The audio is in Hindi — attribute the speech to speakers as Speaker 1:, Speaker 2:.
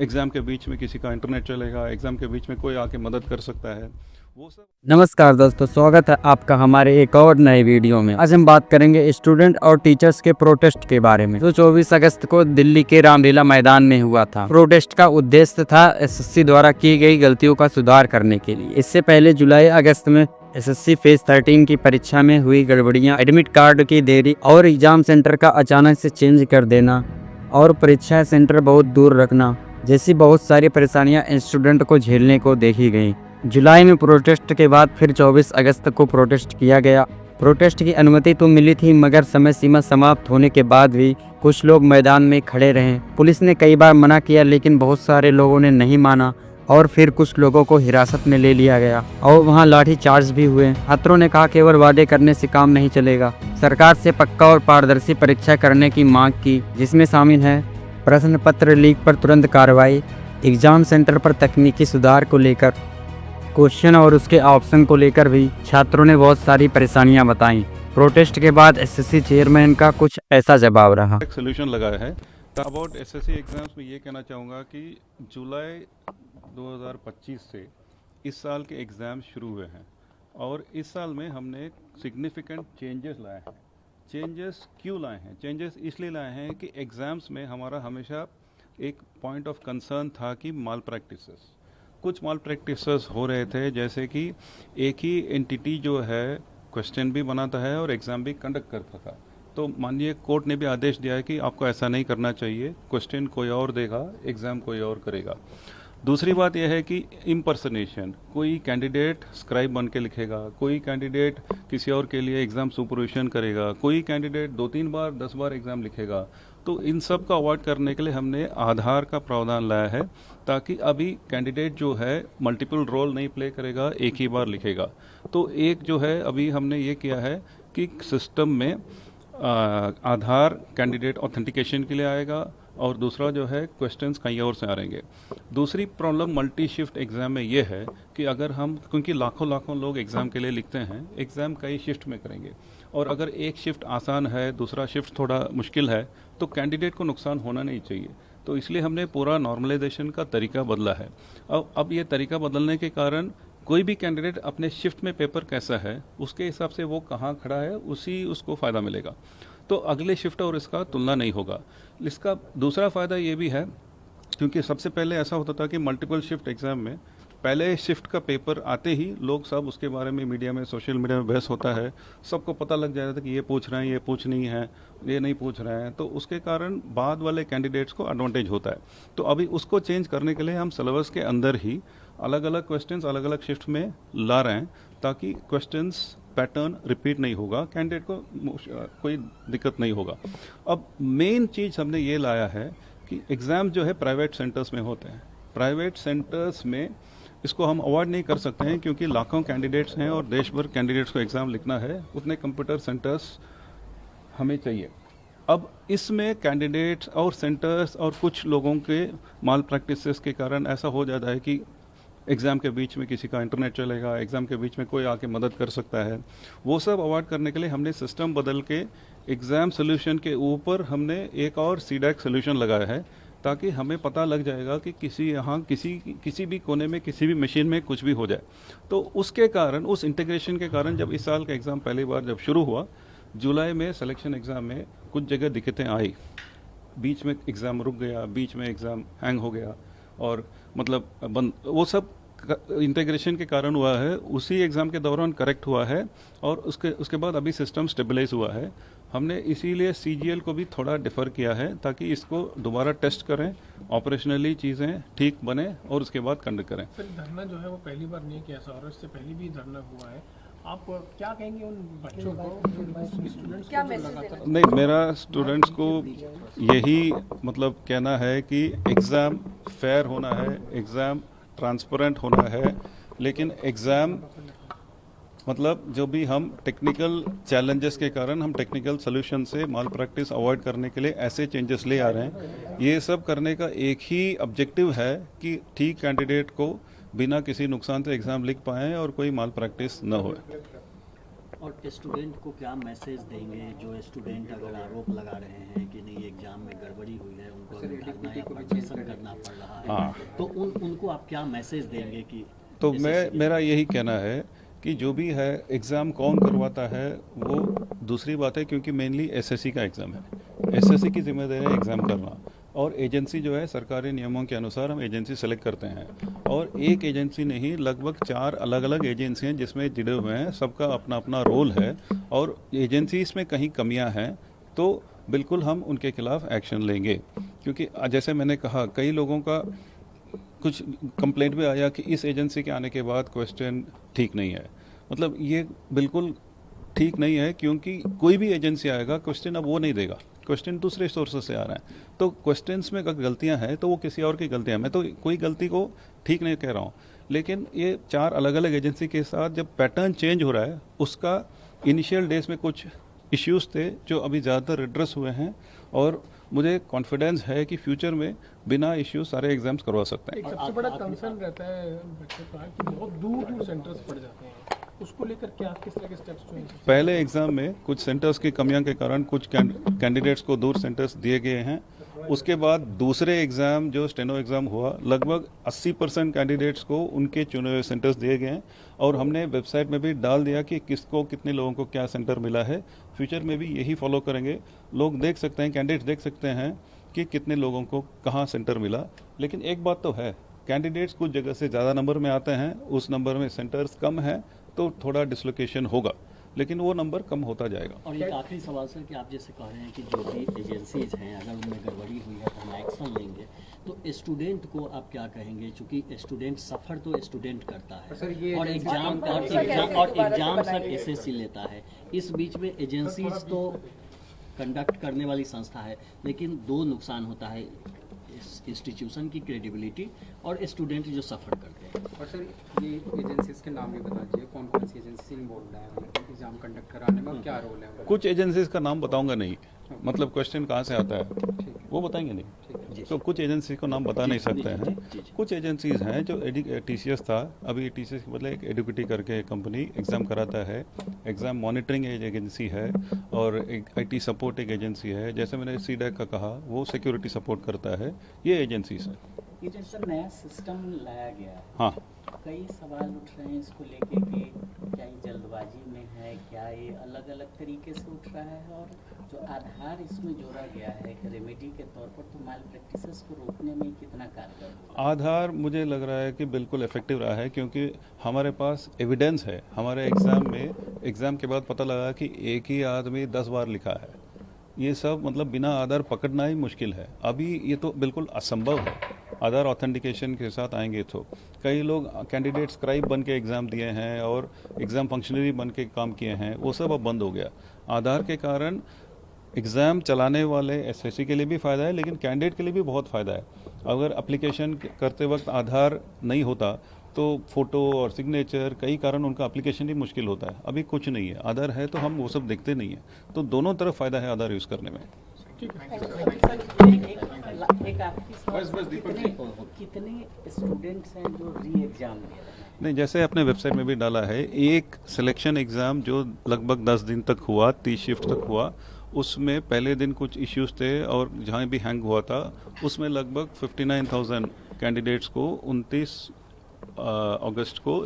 Speaker 1: एग्ज़ाम के बीच में किसी का इंटरनेट चलेगा, एग्ज़ाम के बीच में कोई आके मदद कर सकता है, वो सब।
Speaker 2: नमस्कार दोस्तों, स्वागत है आपका हमारे एक और नए वीडियो में। आज हम बात करेंगे स्टूडेंट और टीचर्स के प्रोटेस्ट के बारे में, जो 24 अगस्त को दिल्ली के रामलीला मैदान में हुआ था। प्रोटेस्ट का उद्देश्य था एसएससी द्वारा की गई गलतियों का सुधार करने के लिए। इससे पहले जुलाई अगस्त में एसएससी फेज 13 की परीक्षा में हुई गड़बड़ियां, एडमिट कार्ड की देरी और एग्जाम सेंटर का अचानक से चेंज कर देना और परीक्षा सेंटर बहुत दूर रखना जैसी बहुत सारी परेशानियां स्टूडेंट को झेलने को देखी गई। जुलाई में प्रोटेस्ट के बाद फिर 24 अगस्त को प्रोटेस्ट किया गया। प्रोटेस्ट की अनुमति तो मिली थी, मगर समय सीमा समाप्त होने के बाद भी कुछ लोग मैदान में खड़े रहे। पुलिस ने कई बार मना किया, लेकिन बहुत सारे लोगों ने नहीं माना और फिर कुछ लोगों को हिरासत में ले लिया गया और वहां लाठी चार्ज भी हुए। छात्रों ने कहा केवल वादे करने से काम नहीं चलेगा। सरकार से पक्का और पारदर्शी परीक्षा करने की मांग की, जिसमें शामिल है प्रश्न पत्र लीक पर तुरंत कार्रवाई, एग्जाम सेंटर पर तकनीकी सुधार को लेकर, क्वेश्चन और उसके ऑप्शन को लेकर भी छात्रों ने बहुत सारी परेशानियां बताई। प्रोटेस्ट के बाद एसएससी चेयरमैन का कुछ ऐसा जवाब रहा।
Speaker 1: एक सोल्यूशन लगाया है। तो अबाउट एसएससी एग्ज़ाम्स में ये कहना चाहूँगा कि जुलाई 2025 से इस साल के एग्ज़ाम शुरू हुए हैं और इस साल में हमने सिग्निफिकेंट चेंजेस लाए हैं। चेंजेस क्यों लाए हैं? चेंजेस इसलिए लाए हैं कि एग्ज़ाम्स में हमारा हमेशा एक पॉइंट ऑफ कंसर्न था कि माल प्रैक्टिसेस, कुछ माल प्रैक्टिसेस हो रहे थे, जैसे कि एक ही एंटिटी जो है क्वेश्चन भी बनाता है और एग्ज़ाम भी कंडक्ट करता था। तो माननीय कोर्ट ने भी आदेश दिया है कि आपको ऐसा नहीं करना चाहिए, क्वेश्चन कोई और देगा, एग्ज़ाम कोई और करेगा। दूसरी बात यह है कि इम्पर्सनेशन, कोई कैंडिडेट स्क्राइब बन के लिखेगा, कोई कैंडिडेट किसी और के लिए एग्ज़ाम सुपरविजन करेगा, कोई कैंडिडेट 2-3 बार 10 बार एग्ज़ाम लिखेगा। तो इन सब का अवॉइड करने के लिए हमने आधार का प्रावधान लाया है, ताकि अभी कैंडिडेट जो है मल्टीपल रोल नहीं प्ले करेगा, एक ही बार लिखेगा। तो एक जो है अभी हमने ये किया है कि सिस्टम में आधार कैंडिडेट ऑथेंटिकेशन के लिए आएगा और दूसरा जो है क्वेश्चंस कहीं और से आ रहेंगे। दूसरी प्रॉब्लम मल्टी शिफ्ट एग्ज़ाम में ये है कि अगर हम, क्योंकि लाखों लाखों लोग एग्ज़ाम के लिए लिखते हैं, एग्ज़ाम कई शिफ्ट में करेंगे और अगर एक शिफ्ट आसान है, दूसरा शिफ्ट थोड़ा मुश्किल है, तो कैंडिडेट को नुकसान होना नहीं चाहिए। तो इसलिए हमने पूरा नॉर्मलाइजेशन का तरीका बदला है। अब ये तरीका बदलने के कारण कोई भी कैंडिडेट अपने शिफ्ट में पेपर कैसा है उसके हिसाब से वो कहाँ खड़ा है उसको फ़ायदा मिलेगा। तो अगले शिफ्ट और इसका तुलना नहीं होगा। इसका दूसरा फ़ायदा ये भी है, क्योंकि सबसे पहले ऐसा होता था कि मल्टीपल शिफ्ट एग्ज़ाम में पहले शिफ्ट का पेपर आते ही लोग सब उसके बारे में मीडिया में, सोशल मीडिया में बहस होता है, सबको पता लग जाता था कि ये पूछ रहे हैं, ये पूछ नहीं है, ये नहीं पूछ रहे हैं। तो उसके कारण बाद वाले कैंडिडेट्स को एडवांटेज होता है। तो अभी उसको चेंज करने के लिए हम सिलेबस के अंदर ही अलग अलग क्वेश्चंस अलग अलग शिफ्ट में ला रहे हैं, ताकि क्वेश्चंस पैटर्न रिपीट नहीं होगा, कैंडिडेट को कोई दिक्कत नहीं होगा। अब मेन चीज़ हमने ये लाया है कि एग्ज़ाम जो है प्राइवेट सेंटर्स में होते हैं। प्राइवेट सेंटर्स में इसको हम अवॉइड नहीं कर सकते हैं, क्योंकि लाखों कैंडिडेट्स हैं और देश भर कैंडिडेट्स को एग्ज़ाम लिखना है, उतने कंप्यूटर सेंटर्स हमें चाहिए। अब इसमें कैंडिडेट्स और सेंटर्स और कुछ लोगों के माल प्रैक्टिसेस के कारण ऐसा हो जाता है कि एग्ज़ाम के बीच में किसी का इंटरनेट चलेगा, एग्ज़ाम के बीच में कोई आके मदद कर सकता है। वो सब अवॉइड करने के लिए हमने सिस्टम बदल के एग्ज़ाम सोल्यूशन के ऊपर हमने एक और सीडैक सोल्यूशन लगाया है, ताकि हमें पता लग जाएगा कि किसी भी कोने में, किसी भी मशीन में कुछ भी हो जाए। तो उसके कारण, उस इंटीग्रेशन के कारण, जब इस साल का एग्ज़ाम पहली बार जब शुरू हुआ जुलाई में, सिलेक्शन एग्ज़ाम में कुछ जगह दिक्कतें आई, बीच में एग्ज़ाम रुक गया, बीच में एग्ज़ाम हैंग हो गया और मतलब बंद, वो सब इंटीग्रेशन के कारण हुआ है। उसी एग्ज़ाम के दौरान करेक्ट हुआ है और उसके बाद अभी सिस्टम स्टेबलाइज हुआ है। हमने इसीलिए सीजीएल को भी थोड़ा डिफ़र किया है, ताकि इसको दोबारा टेस्ट करें, ऑपरेशनली चीज़ें ठीक बने और उसके बाद कंडक्ट करें।
Speaker 3: सर, धरना जो है वो पहली बार नहीं किया सर, और इससे पहले भी धरना हुआ है। आप क्या कहेंगे उन बच्चों को, स्टूडेंट्स को जो लगातार?
Speaker 1: नहीं, मेरा स्टूडेंट्स को यही मतलब कहना है कि एग्ज़ाम फेयर होना है, एग्ज़ाम ट्रांसपेरेंट होना है, लेकिन एग्ज़ाम मतलब जो भी हम टेक्निकल चैलेंजेस के कारण, हम टेक्निकल सोल्यूशन से माल प्रैक्टिस अवॉइड करने के लिए ऐसे चेंजेस ले आ रहे हैं। ये सब करने का एक ही ऑब्जेक्टिव है कि ठीक कैंडिडेट को बिना किसी नुकसान से एग्ज़ाम लिख पाएँ और कोई माल प्रैक्टिस न हो।
Speaker 4: और स्टूडेंट को क्या मैसेज देंगे जो स्टूडेंट अगर आरोप लगा रहे हैं कि नहीं एग्जाम में गड़बड़ी हुई है, उनको अभी धरना या प्रदर्शन करना पड़ रहा है,
Speaker 1: हाँ।
Speaker 4: तो उनको आप क्या मैसेज देंगे कि
Speaker 1: तो मेरा यही कहना है कि जो भी है एग्ज़ाम कौन करवाता है वो दूसरी बात है, क्योंकि मेनली एसएससी का एग्ज़ाम है। एसएससी की जिम्मेदारी है एग्ज़ाम करना, और एजेंसी जो है सरकारी नियमों के अनुसार हम एजेंसी सेलेक्ट करते हैं, और एक एजेंसी नहीं लगभग 4 अलग अलग एजेंसी हैं जिसमें जुड़े हुए हैं, सबका अपना अपना रोल है, और एजेंसीज में कहीं कमियां हैं तो बिल्कुल हम उनके खिलाफ एक्शन लेंगे। क्योंकि जैसे मैंने कहा कई लोगों का कुछ कंप्लेंट भी आया कि इस एजेंसी के आने के बाद क्वेश्चन ठीक नहीं है। मतलब ये बिल्कुल ठीक नहीं है, क्योंकि कोई भी एजेंसी आएगा क्वेश्चन अब वो नहीं देगा, क्वेश्चन दूसरे सोर्सेस से आ रहे हैं। तो क्वेश्चंस में अगर गलतियां हैं तो वो किसी और की गलतियां हैं। मैं तो कोई गलती को ठीक नहीं कह रहा हूँ, लेकिन ये 4 अलग अलग एजेंसी के साथ जब पैटर्न चेंज हो रहा है, उसका इनिशियल डेज में कुछ इश्यूज थे जो अभी ज़्यादातर एड्रेस हुए हैं, और मुझे कॉन्फिडेंस है कि फ्यूचर में बिना इश्यू सारे एग्जाम्स करवा सकते हैं।
Speaker 3: एक सबसे बड़ा कंसर्न रहता है बच्चों का कि बहुत दूर दूर सेंटर्स पड़ जाते हैं, उसको लेकर क्या किस तरह के स्टेप्स जो हैं?
Speaker 1: पहले एग्जाम में कुछ सेंटर्स की कमियां के कारण कुछ कैंडिडेट्स को दूर सेंटर्स दिए गए हैं। उसके बाद दूसरे एग्जाम जो स्टेनो एग्जाम हुआ, लगभग 80% कैंडिडेट्स को उनके चुने हुए सेंटर्स दिए गए हैं, और हमने वेबसाइट में भी डाल दिया कि किसको कितने लोगों को क्या सेंटर मिला है। फ्यूचर में भी यही फॉलो करेंगे। लोग देख सकते हैं, कैंडिडेट्स देख सकते हैं कि कितने लोगों को कहाँ सेंटर मिला। लेकिन एक बात तो है, कैंडिडेट्स कुछ जगह से ज़्यादा नंबर में आते हैं, उस नंबर में सेंटर्स कम है तो थोड़ा डिसलोकेशन होगा, लेकिन वो नंबर कम होता जाएगा।
Speaker 4: और एक आखिरी सवाल सर कि आप जैसे कह रहे हैं कि जो भी एजेंसीज हैं अगर उनमें गड़बड़ी हुई है तो हम एक्शन लेंगे, तो स्टूडेंट को आप क्या कहेंगे? चूंकि स्टूडेंट सफ़र तो स्टूडेंट करता है और एग्जाम सर एसएससी लेता है, इस बीच में एजेंसीज तो कंडक्ट करने वाली संस्था है, लेकिन 2 नुकसान होता है, इंस्टीट्यूशन की क्रेडिबिलिटी और स्टूडेंट जो सफ़र करते हैं।
Speaker 5: और सर ये एजेंसीज के नाम भी बता दीजिए, कौन कौन सी एजेंसी इन्वॉल्व है एग्जाम कंडक्ट कराने में, क्या रोल है उनका?
Speaker 1: कुछ एजेंसीज का नाम बताऊंगा नहीं, मतलब क्वेश्चन कहाँ से आता है वो बताएंगे नहीं, तो कुछ एजेंसी को नाम बता नहीं सकते हैं। कुछ एजेंसीज हैं जो टीसीएस था, अभी टीसीएस के बदले एक एडुकेटी करके कंपनी एग्ज़ाम कराता है, एग्ज़ाम मॉनिटरिंग एजेंसी है, और एक आईटी सपोर्ट एक एजेंसी है, जैसे मैंने सीडैक का कहा वो सिक्योरिटी सपोर्ट करता है। ये एजेंसीज हैं।
Speaker 6: ये जो सर नया सिस्टम लाया गया है,
Speaker 1: हाँ,
Speaker 6: कई सवाल उठ रहे हैं इसको लेके कि क्या ये जल्दबाजी में है, क्या ये अलग अलग तरीके से उठ रहा है, और जो आधार इसमें जोड़ा गया है एक रेमेडी के तौर पर, तो माल प्रैक्टिसेस को रोकने में कितना कारगर होगा?
Speaker 1: आधार मुझे लग रहा है कि बिल्कुल इफेक्टिव रहा है, क्योंकि हमारे पास एविडेंस है। हमारे एग्ज़ाम में एग्ज़ाम के बाद पता लगा कि एक ही आदमी 10 बार लिखा है। ये सब मतलब बिना आधार पकड़ना ही मुश्किल है। अभी ये तो बिल्कुल असंभव है, आधार ऑथेंटिकेशन के साथ आएंगे तो। कई लोग कैंडिडेट स्क्राइब बन के एग्ज़ाम दिए हैं और एग्ज़ाम फंक्शनरी बन के काम किए हैं, वो सब अब बंद हो गया। आधार के कारण एग्ज़ाम चलाने वाले एसएससी के लिए भी फ़ायदा है, लेकिन कैंडिडेट के लिए भी बहुत फ़ायदा है। अगर एप्लीकेशन करते वक्त आधार नहीं होता तो फ़ोटो और सिग्नेचर कई कारण उनका एप्लीकेशन ही मुश्किल होता है। अभी कुछ नहीं है, आधार है तो हम वो सब देखते नहीं है, तो दोनों तरफ फ़ायदा है आधार यूज़ करने में।
Speaker 6: एक आखिरी सवाल, कितने स्टूडेंट्स हैं जो री एग्जाम दे रहे हैं?
Speaker 1: नहीं, जैसे अपने वेबसाइट में भी डाला है, एक सिलेक्शन एग्ज़ाम जो लगभग 10 दिन तक हुआ, 30 शिफ्ट तक हुआ, उसमें पहले दिन कुछ इश्यूज थे और जहाँ भी हैंग हुआ था उसमें लगभग 59,000 कैंडिडेट्स को 29 अगस्त को